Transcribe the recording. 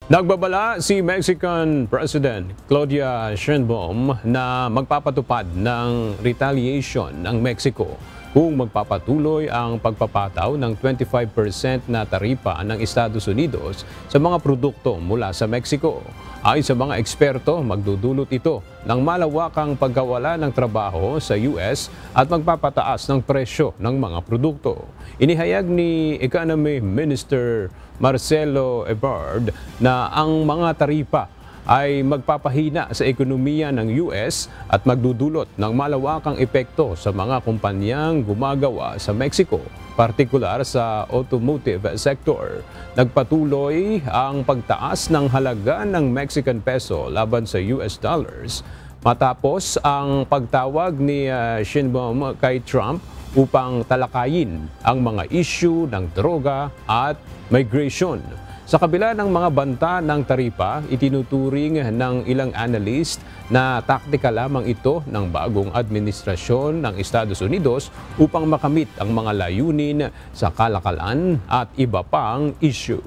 Nagbabala si Mexican President Claudia Sheinbaum na magpapatupad ng retaliation ng Mexico kung magpapatuloy ang pagpapataw ng 25% na taripa ng Estados Unidos sa mga produkto mula sa Mexico. Ayon sa mga eksperto, magdudulot ito ng malawakang pagkawala ng trabaho sa US at magpapataas ng presyo ng mga produkto. Inihayag ni Economy Minister Marcelo Ebrard na ang mga taripa ay magpapahina sa ekonomiya ng US at magdudulot ng malawakang epekto sa mga kumpanyang gumagawa sa Mexico, partikular sa automotive sector. Nagpatuloy ang pagtaas ng halaga ng Mexican peso laban sa US dollars matapos ang pagtawag ni Sheinbaum kay Trump upang talakayin ang mga issue ng droga at migration. Sa kabila ng mga banta ng taripa, itinuturing ng ilang analyst na taktika lamang ito ng bagong administrasyon ng Estados Unidos upang makamit ang mga layunin sa kalakalan at iba pang issue.